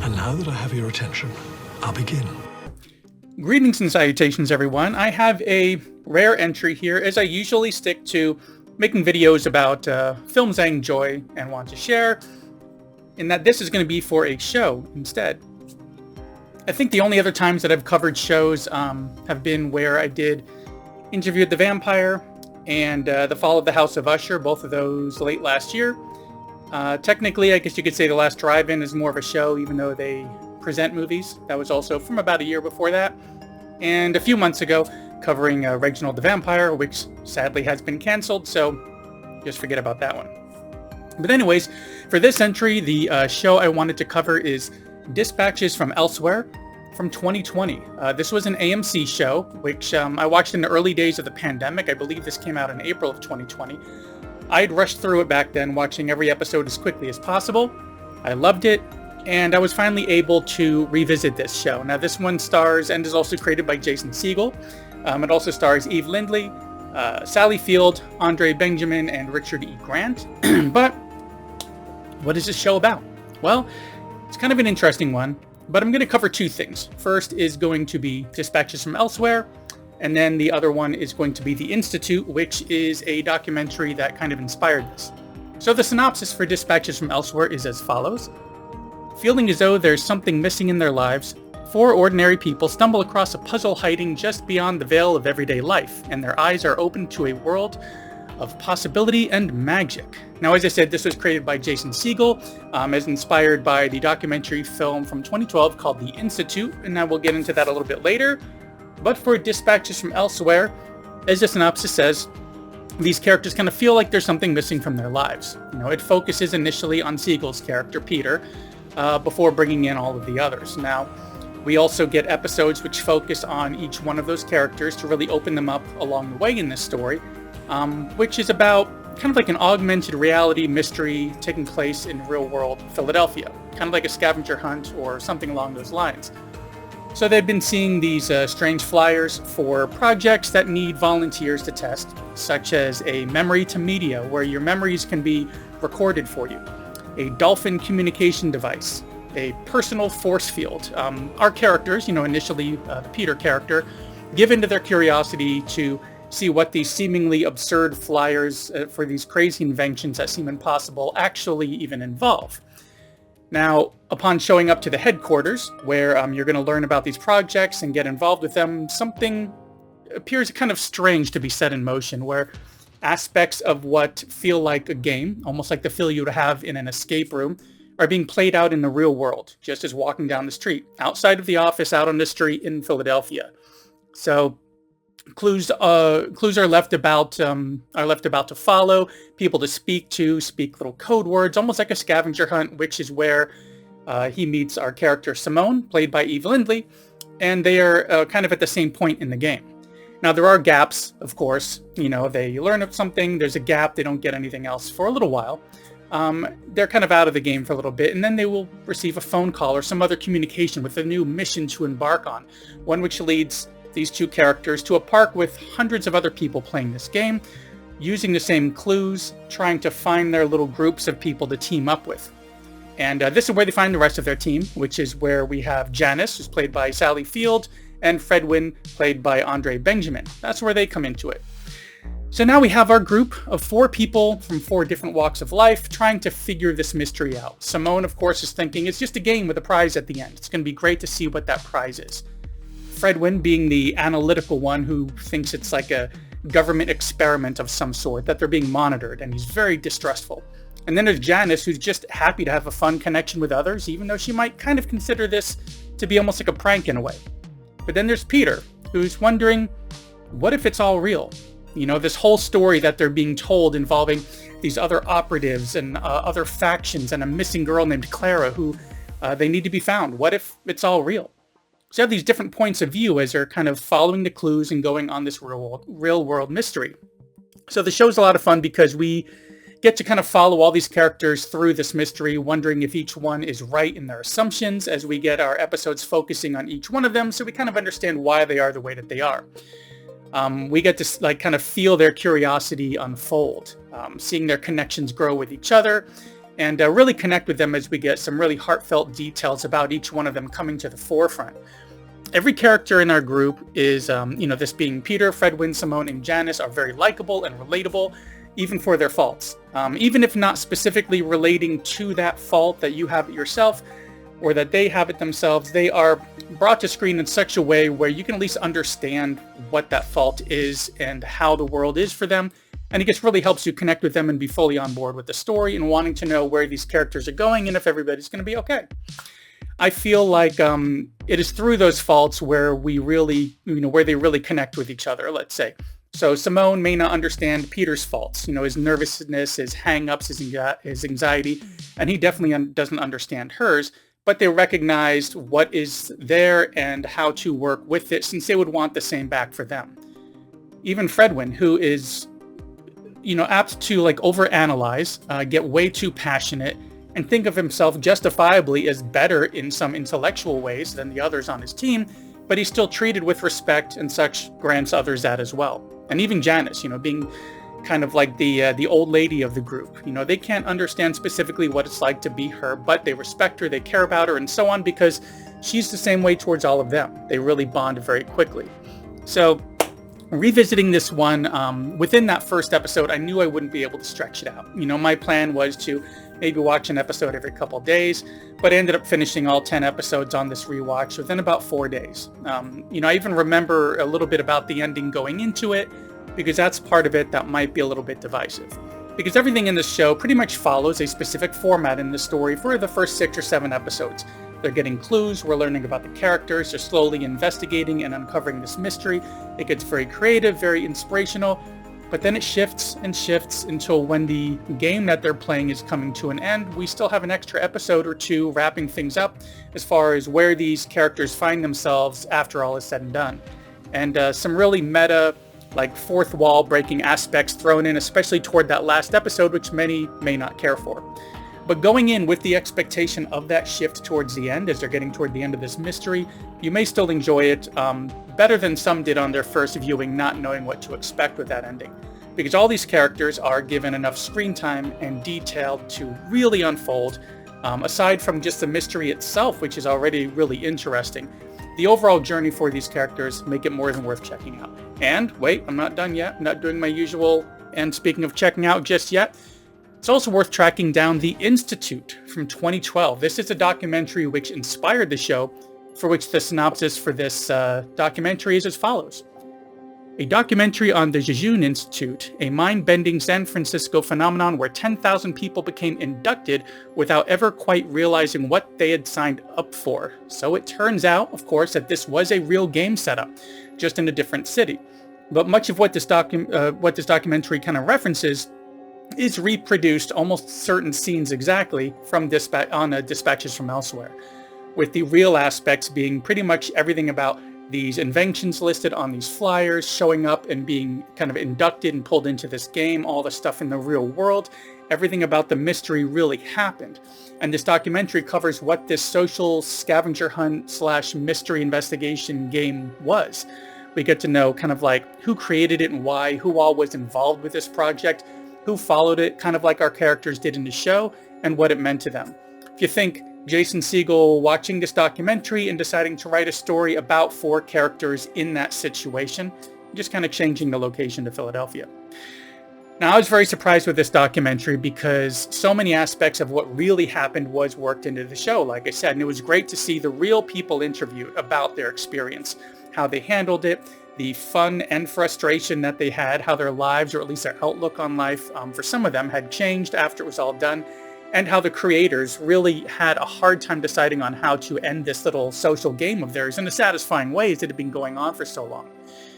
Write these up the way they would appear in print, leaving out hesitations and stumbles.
And now that I have your attention, I'll begin. Greetings and salutations, everyone. I have a rare entry here, as I usually stick to making videos about films I enjoy and want to share, in that this is going to be for a show instead. I think the only other times that I've covered shows have been where I did Interview with the Vampire and The Fall of the House of Usher, both of those late last year. Technically, I guess you could say The Last Drive-In is more of a show, even though they present movies. That was also from about a year before that. And a few months ago, covering Reginald the Vampire, which sadly has been canceled, so just forget about that one. But anyways, for this entry, the show I wanted to cover is Dispatches from Elsewhere from 2020. This was an AMC show, which I watched in the early days of the pandemic. I believe this came out in April of 2020. I'd rushed through it back then, watching every episode as quickly as possible. I loved it, and I was finally able to revisit this show. Now, this one stars and is also created by Jason Segel. It also stars Eve Lindley, Sally Field, Andre Benjamin, and Richard E. Grant. But what is this show about? Well, it's kind of an interesting one, but I'm going to cover two things. First is going to be Dispatches from Elsewhere, and then the other one is going to be The Institute, which is a documentary that kind of inspired this. So the synopsis for Dispatches from Elsewhere is as follows. Feeling as though there's something missing in their lives, four ordinary people stumble across a puzzle hiding just beyond the veil of everyday life, and their eyes are open to a world of possibility and magic. Now, as I said, this was created by Jason Segel, as inspired by the documentary film from 2012 called The Institute, and I will get into that a little bit later. But for Dispatches from Elsewhere, as the synopsis says, these characters kind of feel like there's something missing from their lives. It focuses initially on Segel's character, Peter, before bringing in all of the others. Now, we also get episodes which focus on each one of those characters to really open them up along the way in this story, which is about kind of like an augmented reality mystery taking place in real-world Philadelphia, kind of like a scavenger hunt or something along those lines. So they've been seeing these strange flyers for projects that need volunteers to test, such as a memory to media, where your memories can be recorded for you, a dolphin communication device, a personal force field. Our characters, initially the Peter character, give into their curiosity to see what these seemingly absurd flyers for these crazy inventions that seem impossible actually even involve. Now, upon showing up to the headquarters, where you're going to learn about these projects and get involved with them, something appears kind of strange to be set in motion, where aspects of what feel like a game, almost like the feel you would have in an escape room, are being played out in the real world, just as walking down the street, outside of the office, out on the street in Philadelphia. So clues are left about to follow, people to speak to, speak little code words, almost like a scavenger hunt, which is where he meets our character Simone, played by Eve Lindley, and they are kind of at the same point in the game. Now, there are gaps, of course. They learn of something, there's a gap, they don't get anything else for a little while. They're kind of out of the game for a little bit, and then they will receive a phone call or some other communication with a new mission to embark on, one which leads these two characters to a park with hundreds of other people playing this game, using the same clues, trying to find their little groups of people to team up with. And this is where they find the rest of their team, which is where we have Janice, who's played by Sally Field, and Fredwin, played by Andre Benjamin. That's where they come into it. So now we have our group of four people from four different walks of life trying to figure this mystery out. Simone, of course, is thinking it's just a game with a prize at the end. It's going to be great to see what that prize is. Fredwin being the analytical one who thinks it's like a government experiment of some sort, that they're being monitored, and he's very distrustful. And then there's Janice, who's just happy to have a fun connection with others, even though she might kind of consider this to be almost like a prank in a way. But then there's Peter, who's wondering, what if it's all real? This whole story that they're being told involving these other operatives and other factions and a missing girl named Clara who they need to be found. What if it's all real? So you have these different points of view as they're kind of following the clues and going on this real world mystery. So the show's a lot of fun because we get to kind of follow all these characters through this mystery, wondering if each one is right in their assumptions as we get our episodes focusing on each one of them, so we kind of understand why they are the way that they are. We get to kind of feel their curiosity unfold, seeing their connections grow with each other, and really connect with them as we get some really heartfelt details about each one of them coming to the forefront. Every character in our group is, this being Peter, Fredwin, Simone, and Janice, are very likable and relatable, even for their faults. Even if not specifically relating to that fault that you have it yourself, or that they have it themselves, they are brought to screen in such a way where you can at least understand what that fault is and how the world is for them. And it just really helps you connect with them and be fully on board with the story and wanting to know where these characters are going and if everybody's going to be okay. I feel like it is through those faults where we really, where they really connect with each other, let's say. So Simone may not understand Peter's faults, his nervousness, his hang-ups, his anxiety, and he definitely doesn't understand hers. But they recognized what is there and how to work with it, since they would want the same back for them. Even Fredwin, who is, apt to overanalyze, get way too passionate, and think of himself justifiably as better in some intellectual ways than the others on his team, but he's still treated with respect, and such grants others that as well. And even Janice, being kind of like the old lady of the group. They can't understand specifically what it's like to be her, but they respect her, they care about her, and so on, because she's the same way towards all of them. They really bond very quickly. So revisiting this one, within that first episode, I knew I wouldn't be able to stretch it out. My plan was to maybe watch an episode every couple of days, but I ended up finishing all 10 episodes on this rewatch within about 4 days. I even remember a little bit about the ending going into it, because that's part of it that might be a little bit divisive. Because everything in this show pretty much follows a specific format in the story for the first 6 or 7 episodes. They're getting clues, we're learning about the characters, they're slowly investigating and uncovering this mystery. It gets very creative, very inspirational, but then it shifts and shifts until when the game that they're playing is coming to an end, we still have an extra episode or 2 wrapping things up as far as where these characters find themselves after all is said and done. And some really meta, fourth wall breaking aspects thrown in, especially toward that last episode, which many may not care for. But going in with the expectation of that shift towards the end, as they're getting toward the end of this mystery, you may still enjoy it better than some did on their first viewing, not knowing what to expect with that ending. Because all these characters are given enough screen time and detail to really unfold, aside from just the mystery itself, which is already really interesting. The overall journey for these characters make it more than worth checking out. And wait, I'm not done yet. I'm not doing my usual, and speaking of checking out just yet, it's also worth tracking down The Institute from 2012. This is a documentary which inspired the show, for which the synopsis for this documentary is as follows. A documentary on the Jejune Institute, a mind-bending San Francisco phenomenon where 10,000 people became inducted without ever quite realizing what they had signed up for. So it turns out, of course, that this was a real game setup, just in a different city. But much of what this documentary kind of references is reproduced, almost certain scenes exactly, from Dispatches from Elsewhere, with the real aspects being pretty much everything about these inventions listed on these flyers, showing up and being kind of inducted and pulled into this game, all the stuff in the real world, everything about the mystery really happened. And this documentary covers what this social scavenger hunt / mystery investigation game was. We get to know kind of who created it and why, who all was involved with this project, who followed it, kind of like our characters did in the show, and what it meant to them. If you think Jason Segel watching this documentary and deciding to write a story about 4 characters in that situation, just kind of changing the location to Philadelphia. Now, I was very surprised with this documentary because so many aspects of what really happened was worked into the show, like I said, and it was great to see the real people interviewed about their experience, how they handled it, the fun and frustration that they had, how their lives, or at least their outlook on life, for some of them had changed after it was all done, and how the creators really had a hard time deciding on how to end this little social game of theirs in a satisfying way as it had been going on for so long.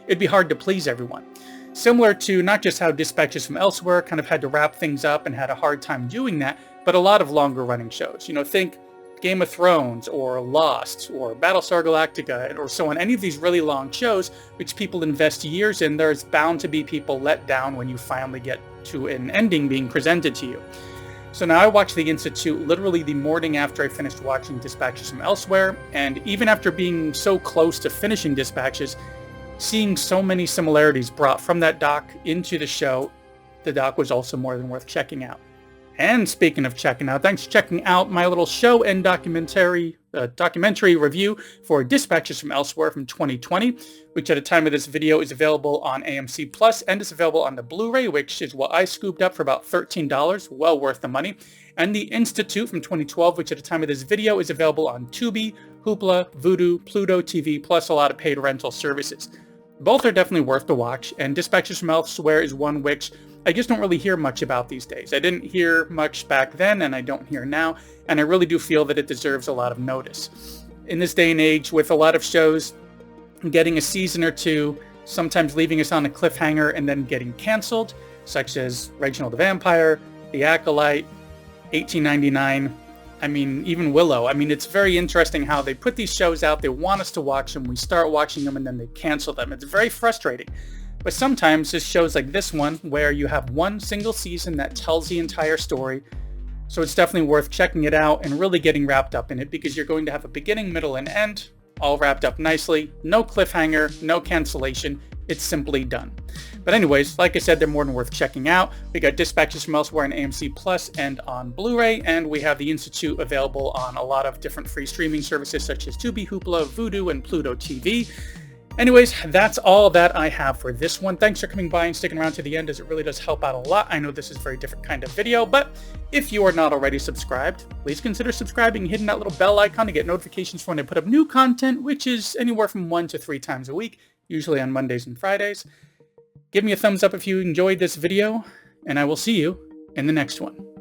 It'd be hard to please everyone. Similar to not just how Dispatches from Elsewhere kind of had to wrap things up and had a hard time doing that, but a lot of longer running shows. Think Game of Thrones or Lost or Battlestar Galactica or so on. Any of these really long shows which people invest years in, there's bound to be people let down when you finally get to an ending being presented to you. So now I watched The Institute literally the morning after I finished watching Dispatches from Elsewhere, and even after being so close to finishing Dispatches, seeing so many similarities brought from that doc into the show, the doc was also more than worth checking out. And speaking of checking out, thanks for checking out my little show and documentary review for Dispatches from Elsewhere from 2020, which at the time of this video is available on AMC Plus and is available on the Blu-ray, which is what I scooped up for about $13, well worth the money. And the Institute from 2012, which at the time of this video is available on Tubi, Hoopla, Vudu, Pluto TV, plus a lot of paid rental services. Both are definitely worth the watch, and Dispatches from Elsewhere is one which I just don't really hear much about these days. I didn't hear much back then, and I don't hear now, and I really do feel that it deserves a lot of notice. In this day and age, with a lot of shows getting a season or two, sometimes leaving us on a cliffhanger and then getting canceled, such as Reginald the Vampire, The Acolyte, 1899, I mean, even Willow. I mean, it's very interesting how they put these shows out, they want us to watch them, we start watching them, and then they cancel them. It's very frustrating. But sometimes there's shows like this one where you have one single season that tells the entire story. So it's definitely worth checking it out and really getting wrapped up in it, because you're going to have a beginning, middle, and end all wrapped up nicely. No cliffhanger, no cancellation. It's simply done. But anyways, like I said, they're more than worth checking out. We got Dispatches from Elsewhere on AMC Plus and on Blu-ray, and we have the Institute available on a lot of different free streaming services such as Tubi, Hoopla, Vudu, and Pluto TV. Anyways, that's all that I have for this one. Thanks for coming by and sticking around to the end, as it really does help out a lot. I know this is a very different kind of video, but if you are not already subscribed, please consider subscribing and hitting that little bell icon to get notifications for when I put up new content, which is anywhere from 1 to 3 times a week, usually on Mondays and Fridays. Give me a thumbs up if you enjoyed this video, and I will see you in the next one.